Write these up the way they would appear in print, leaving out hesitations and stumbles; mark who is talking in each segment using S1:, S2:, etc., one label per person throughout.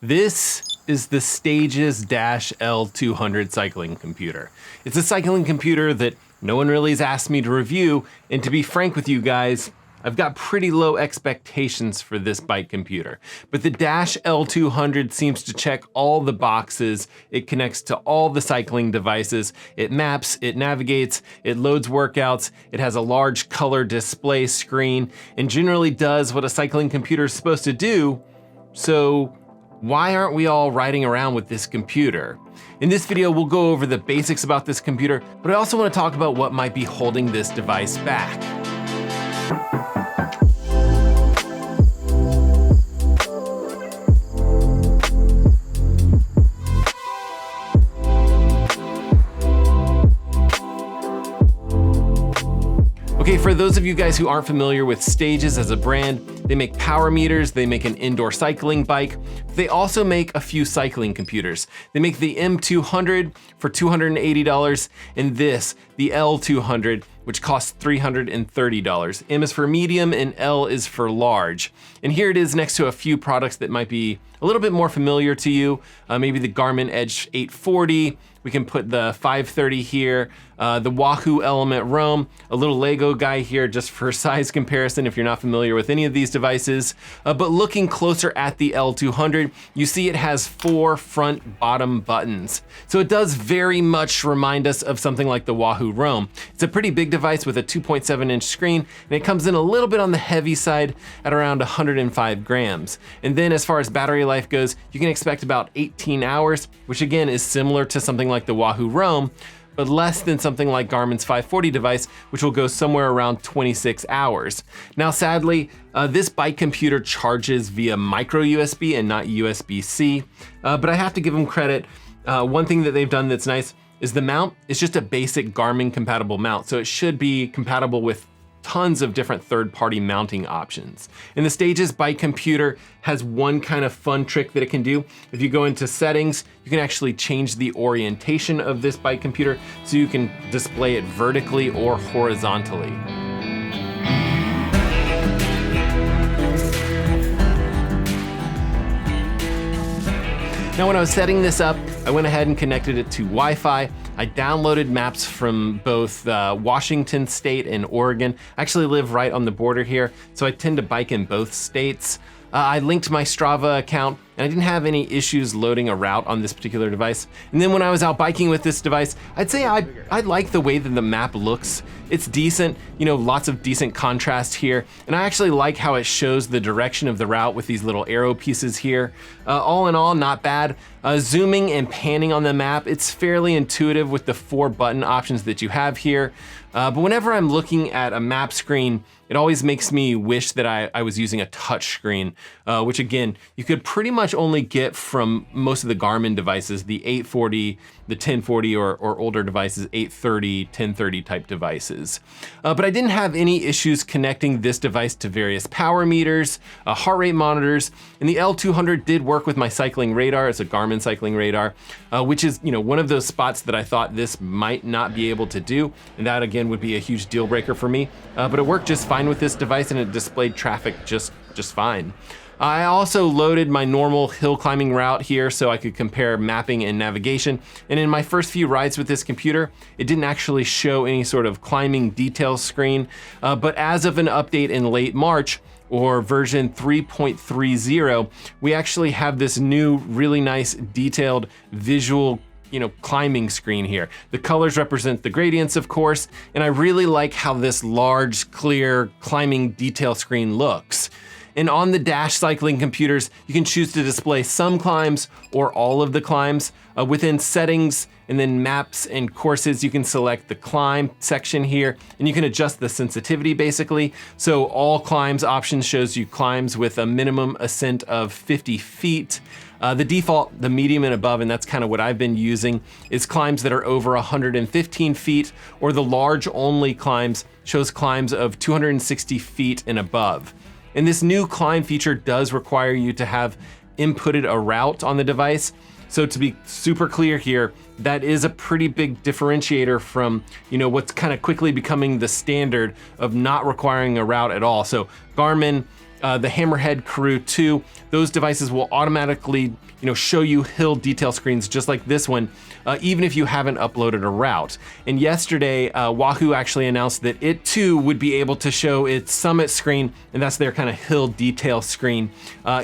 S1: This is the Stages Dash L200 cycling computer. It's a cycling computer that no one really has asked me to review, and to be frank with you guys, I've got pretty low expectations for this bike computer. But the Dash L200 seems to check all the boxes. It connects to all the cycling devices. It maps, it navigates, it loads workouts, it has a large color display screen, and generally does what a cycling computer is supposed to do. So why aren't we all riding around with this computer? In this video, we'll go over the basics about this computer, but I also want to talk about what might be holding this device back. Okay, for those of you guys who aren't familiar with Stages as a brand, they make power meters, they make an indoor cycling bike. They also make a few cycling computers. They make the M200 for $280, and this, the L200, which costs $330. M is for medium and L is for large. And here it is next to a few products that might be a little bit more familiar to you. Maybe the Garmin Edge 840. We can put the 530 here, the Wahoo Element Roam, a little Lego guy here just for size comparison if you're not familiar with any of these devices. But looking closer at the L200, you see it has 4 front bottom buttons. So it does very much remind us of something like the Wahoo Roam. It's a pretty big device with a 2.7-inch screen, and it comes in a little bit on the heavy side at around 105 grams. And then as far as battery life goes, you can expect about 18 hours, which again is similar to something like the Wahoo Roam, but less than something like Garmin's 540 device, which will go somewhere around 26 hours. Now, sadly, this bike computer charges via micro USB and not USB-C, but I have to give them credit. One thing that they've done that's nice is the mount is just a basic Garmin compatible mount, so it should be compatible with tons of different third-party mounting options. And the Stages bike computer has one kind of fun trick that it can do. If you go into settings, you can actually change the orientation of this bike computer so you can display it vertically or horizontally. Now, when I was setting this up, I went ahead and connected it to Wi-Fi. I downloaded maps from both Washington State and Oregon. I actually live right on the border here, so I tend to bike in both states. I linked my Strava account, and I didn't have any issues loading a route on this particular device. And then when I was out biking with this device, I'd say I like the way that the map looks. It's decent, you know, lots of decent contrast here. And I actually like how it shows the direction of the route with these little arrow pieces here. All in all, not bad. Zooming and panning on the map, it's fairly intuitive with the 4 button options that you have here. But whenever I'm looking at a map screen, it always makes me wish that I was using a touch screen, which again, you could pretty much only get from most of the Garmin devices, the 840, the 1040, or older devices, 830, 1030 type devices. But I didn't have any issues connecting this device to various power meters, heart rate monitors, and the L200 did work with my cycling radar. It's a Garmin cycling radar, which is, you know, one of those spots that I thought this might not be able to do, and that again would be a huge deal breaker for me. But it worked just fine with this device, and it displayed traffic just fine. I also loaded my normal hill climbing route here so I could compare mapping and navigation. And in my first few rides with this computer, it didn't actually show any sort of climbing details screen. But as of an update in late March, or version 3.30, we actually have this new, really nice, detailed visual climbing screen here. The colors represent the gradients, of course, and I really like how this large, clear climbing detail screen looks. And on the Dash cycling computers, you can choose to display some climbs or all of the climbs. Within settings and then maps and courses, you can select the climb section here, and you can adjust the sensitivity basically. So all climbs options shows you climbs with a minimum ascent of 50 feet. The default, the medium and above, and that's kind of what I've been using, is climbs that are over 115 feet, or the large only climbs shows climbs of 260 feet and above. And this new climb feature does require you to have inputted a route on the device. So to be super clear here, that is a pretty big differentiator from, what's kind of quickly becoming the standard of not requiring a route at all. So Garmin the Hammerhead Crew 2, those devices will automatically show you hill detail screens just like this one, even if you haven't uploaded a route. And yesterday, Wahoo actually announced that it too would be able to show its summit screen, and that's their kind of hill detail screen,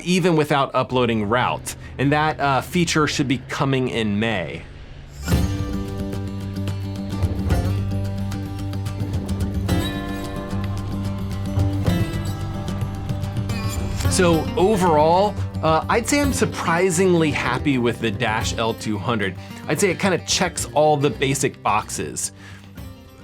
S1: even without uploading routes. And that feature should be coming in May. So overall, I'd say I'm surprisingly happy with the Dash L200. I'd say it kind of checks all the basic boxes.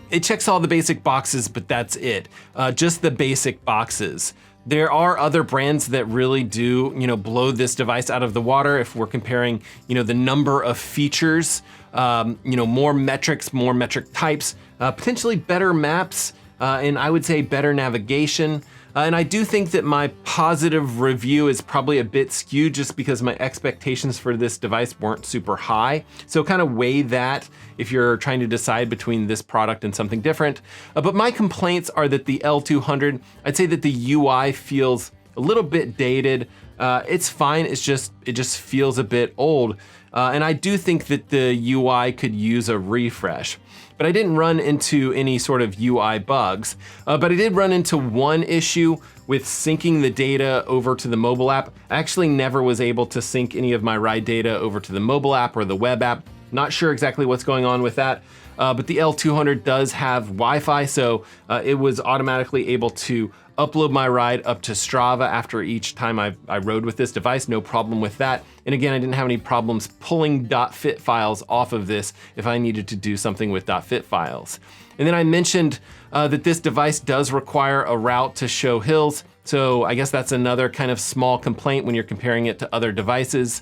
S1: It checks all the basic boxes, but that's it. Just the basic boxes. There are other brands that really do, blow this device out of the water if we're comparing, the number of features, more metrics, more metric types, potentially better maps, and I would say better navigation. And I do think that my positive review is probably a bit skewed just because my expectations for this device weren't super high. So kind of weigh that if you're trying to decide between this product and something different. But my complaints are that the L200, I'd say that the UI feels a little bit dated. It's fine, it just feels a bit old. And I do think that the UI could use a refresh. But I didn't run into any sort of UI bugs, but I did run into one issue with syncing the data over to the mobile app. I actually never was able to sync any of my ride data over to the mobile app or the web app. Not sure exactly what's going on with that, but the L200 does have Wi-Fi, so it was automatically able to upload my ride up to Strava after each time I rode with this device, no problem with that. And again, I didn't have any problems pulling .fit files off of this if I needed to do something with .fit files. And then I mentioned that this device does require a route to show hills. So I guess that's another kind of small complaint when you're comparing it to other devices.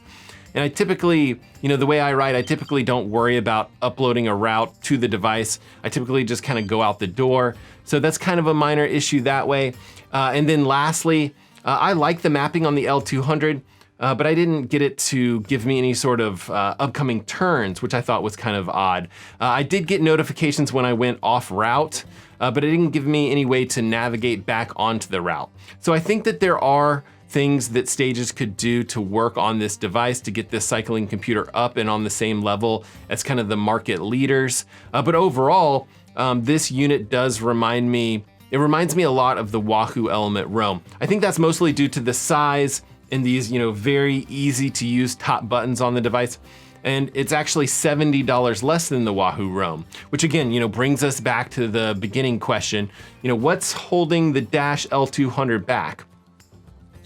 S1: And I typically, the way I ride, I typically don't worry about uploading a route to the device. I typically just kind of go out the door. So that's kind of a minor issue that way. And then lastly, I like the mapping on the L200, but I didn't get it to give me any sort of upcoming turns, which I thought was kind of odd. I did get notifications when I went off route, but it didn't give me any way to navigate back onto the route. So I think that there are things that Stages could do to work on this device to get this cycling computer up and on the same level as kind of the market leaders. But overall, this unit does remind me a lot of the Wahoo Element Roam. I think that's mostly due to the size and these, very easy to use top buttons on the device. And it's actually $70 less than the Wahoo Roam, which again, brings us back to the beginning question, what's holding the Dash L200 back?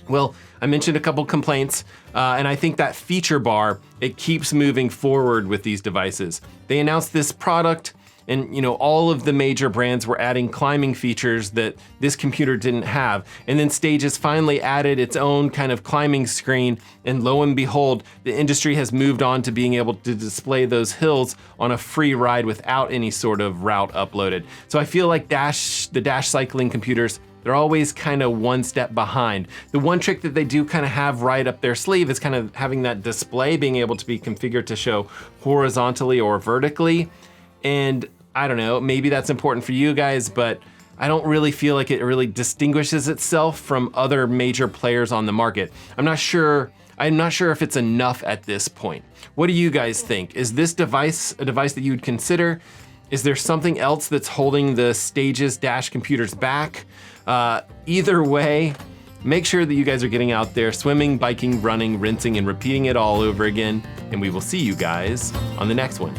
S1: Well, I mentioned a couple complaints, and I think that feature bar, it keeps moving forward with these devices. They announced this product, and all of the major brands were adding climbing features that this computer didn't have. And then Stages finally added its own kind of climbing screen, and lo and behold, the industry has moved on to being able to display those hills on a free ride without any sort of route uploaded. So I feel like the Dash cycling computers, they're always kind of one step behind. The one trick that they do kind of have right up their sleeve is kind of having that display being able to be configured to show horizontally or vertically. And I don't know, maybe that's important for you guys, but I don't really feel like it really distinguishes itself from other major players on the market. I'm not sure if it's enough at this point. What do you guys think? Is this device a device that you would consider? Is there something else that's holding the Stages Dash computers back? Either way, make sure that you guys are getting out there, swimming, biking, running, rinsing, and repeating it all over again. And we will see you guys on the next one.